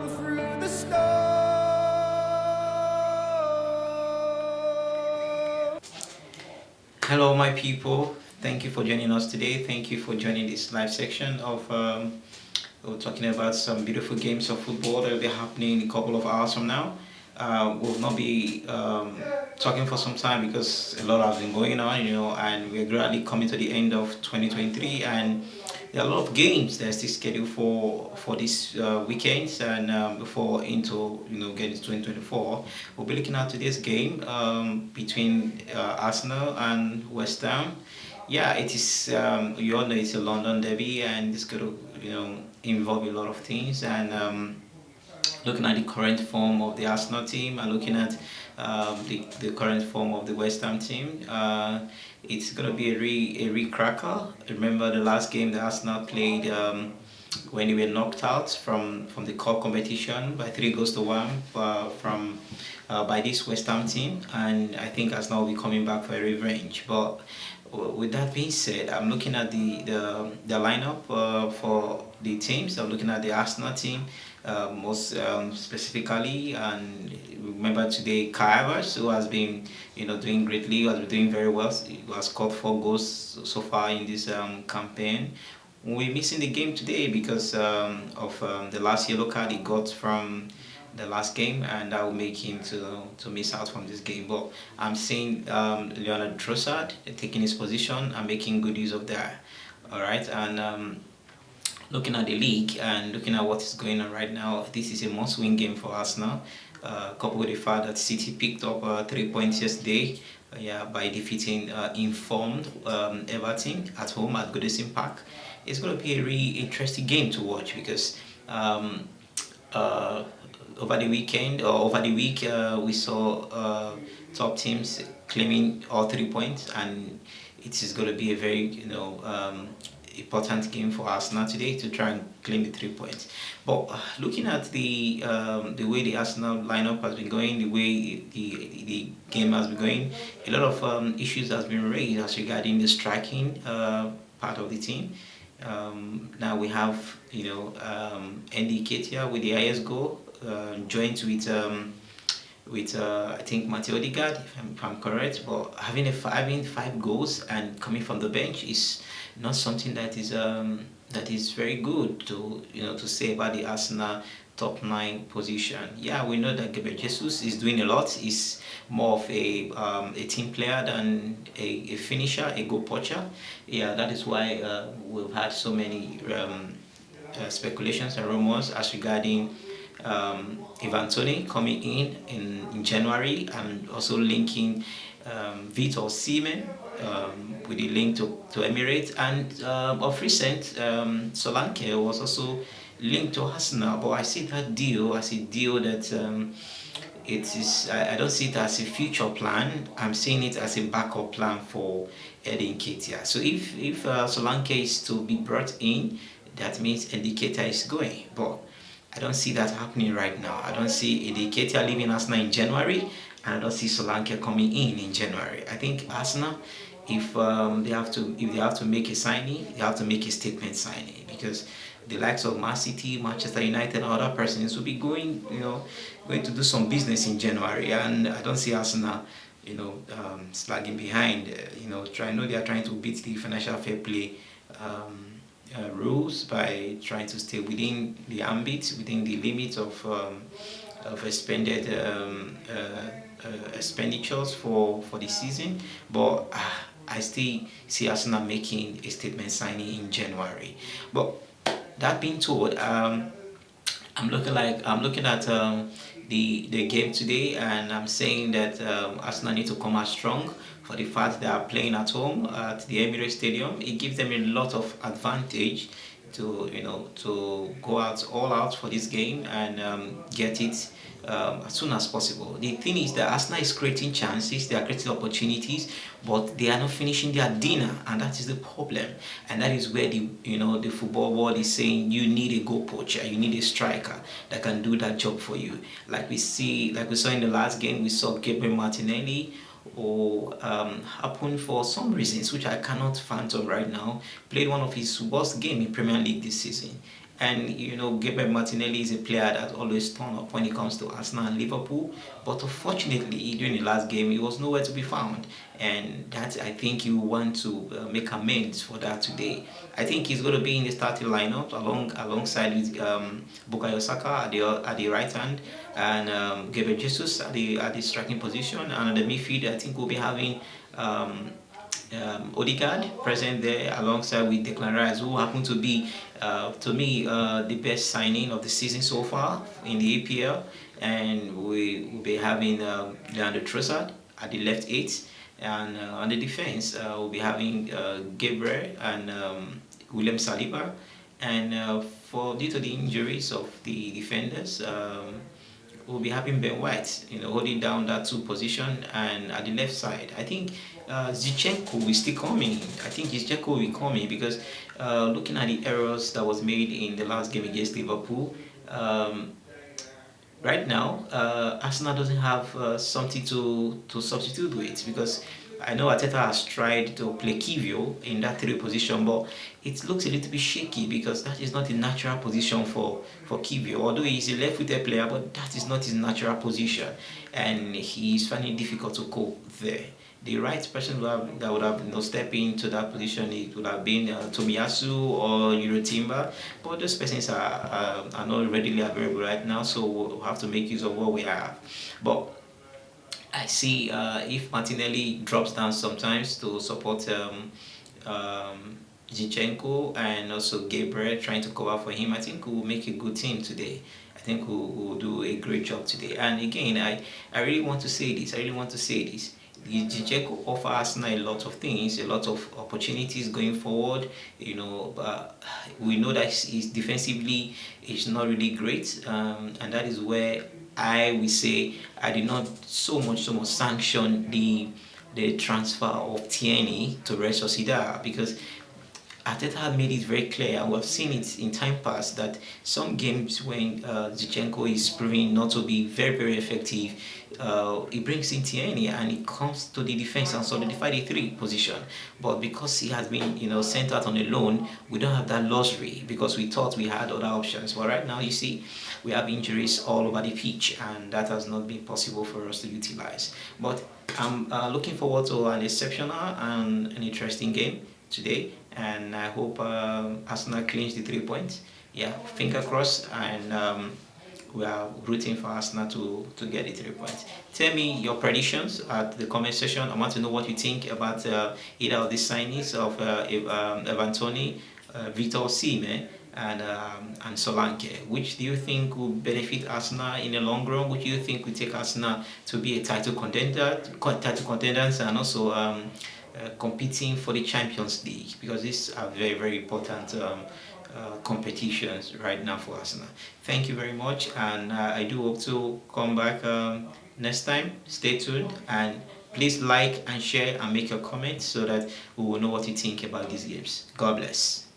come through the storm. Hello, my people. Thank you for joining us today. Thank you for joining this live section of we're talking about some beautiful games of football that will be happening in a couple of hours from now. We'll not be talking for some time because a lot has been going on, and we're gradually coming to the end of 2023, and there are a lot of games that's still scheduled for this weekends and before into getting to 2024. We'll be looking at today's game between Arsenal and West Ham. Yeah, it is. You all know it's a London derby, and it's going to involve a lot of things. And looking at the current form of the Arsenal team and looking at the current form of the West Ham team, it's going to be a cracker. Remember the last game the Arsenal played when they were knocked out from the cup competition by 3 goals to 1 from by this West Ham team, and I think Arsenal will be coming back for a revenge. But with that being said, I'm looking at the lineup for the teams. I'm looking at the Arsenal team most specifically, and remember today Kai Havertz, who has been doing greatly, who has been doing very well. He has scored 4 goals so far in this campaign. We're missing the game today because of the last yellow card he got from the last game, and that will make him to miss out from this game. But I'm seeing Leonard Trossard taking his position and making good use of that. All right, and looking at the league and looking at what is going on right now, this is a must-win game for Arsenal. Coupled with the fact that City picked up 3 points yesterday, yeah, by defeating informed Everton at home at Goodison Park. It's going to be a really interesting game to watch because uh, over the weekend or over the week we saw top teams claiming all 3 points, and it is going to be a very important game for Arsenal today to try and claim the 3 points. But looking at the way the Arsenal lineup has been going, the way the game has been going, a lot of issues has been raised as regarding the striking part of the team. Now we have Andy Ketia with the highest goal, joined with I think Mateo Odegaard, if I'm correct. But having 5 goals and coming from the bench is not something that is very good to say about the Arsenal top 9 position. Yeah, we know that Gabriel Jesus is doing a lot. He's more of a team player than a finisher, a goal poacher. Yeah, that is why we've had so many speculations and rumors as regarding Ivan Toney coming in January, and also linking Vitor Osimhen with the link to Emirates, and of recent Solanke was also linked to Arsenal. But I see that deal as a deal that it is. I don't see it as a future plan. I'm seeing it as a backup plan for Eddie Nketiah. So if Solanke is to be brought in, that means Indicator is going. But I don't see that happening right now. I don't see Indicator leaving Arsenal in January, and I don't see Solanke coming in January. I think Arsenal, if they have to make a signing, they have to make a statement signing, because the likes of Man City, Manchester United, and other persons will be going to do some business in January, and I don't see Arsenal slagging behind. I know they are trying to beat the financial fair play rules by trying to stay within the ambit, within the limits of expended expenditures for the season. But I still see Arsenal making a statement signing in January. But that being told, I'm looking at the game today, and I'm saying that Arsenal need to come out strong for the fact they are playing at home at the Emirates Stadium. It gives them a lot of advantage to go out all out for this game and get it as soon as possible. The thing is that Arsenal is creating chances, they are creating opportunities, but they are not finishing their dinner, and that is the problem. And that is where the football world is saying you need a goal poacher, you need a striker that can do that job for you. Like we saw in the last game, we saw Gabriel Martinelli or happened for some reasons which I cannot fathom right now, played one of his worst game in Premier League this season, And Gabriel Martinelli is a player that always turn up when it comes to Arsenal and Liverpool. But unfortunately, during the last game, he was nowhere to be found, and that I think you want to make amends for that today. I think he's going to be in the starting lineup alongside with Bukayo Saka at the right hand, and Gabriel Jesus at the striking position, and at the midfield I think we'll be having. Odegaard present there alongside with Declan Rice, who happen to be, to me, the best signing of the season so far in the APL. And we will be having Leandro Trossard at the left eight, and on the defense we'll be having Gabriel and William Saliba. And for due to the injuries of the defenders, we'll be having Ben White, holding down that two position, and at the left side, I think Zichenko is still coming. I think Zichenko will be coming because looking at the errors that was made in the last game against Liverpool, right now Arsenal doesn't have something to substitute with, because I know Ateta has tried to play Kivio in that three position, but it looks a little bit shaky because that is not a natural position for Kivio. Although he's a left-footed player, but that is not his natural position, and he's finding it difficult to cope there. The right person that would have stepped into that position, it would have been Tomiyasu or Euro Timber, but those persons are not readily available right now, so we'll have to make use of what we have. But I see if Martinelli drops down sometimes to support Zichenko and also Gabriel trying to cover for him, I think we'll make a good team today. I think we'll do a great job today. And again, I really want to say this. Zinchenko offers Arsenal a lot of things, a lot of opportunities going forward. We know that he's defensively is not really great, and that is where I will say I did not so much sanction the transfer of Tierney to Real Sociedad, because Arteta made it very clear, and we've seen it in time past, that some games when Zichenko is proving not to be very, very effective, he brings in Tierney and he comes to the defense and solidify the three position. But because he has been sent out on a loan, we don't have that luxury because we thought we had other options. But right now, you see, we have injuries all over the pitch, and that has not been possible for us to utilize. But I'm looking forward to an exceptional and an interesting game today, and I hope Arsenal clinch the 3 points. Yeah, finger crossed, and we are rooting for Arsenal to get the 3 points. Tell me your predictions at the comment section. I want to know what you think about either of the signings of Evan Toney, Victor Osimhen, and Solanke. Which do you think will benefit Arsenal in the long run? Which do you think will take Arsenal to be a title contenders, and also competing for the Champions League, because these are very, very important competitions right now for Arsenal. Thank you very much, and I do hope to come back next time. Stay tuned, and please like and share and make your comments so that we will know what you think about these games. God bless.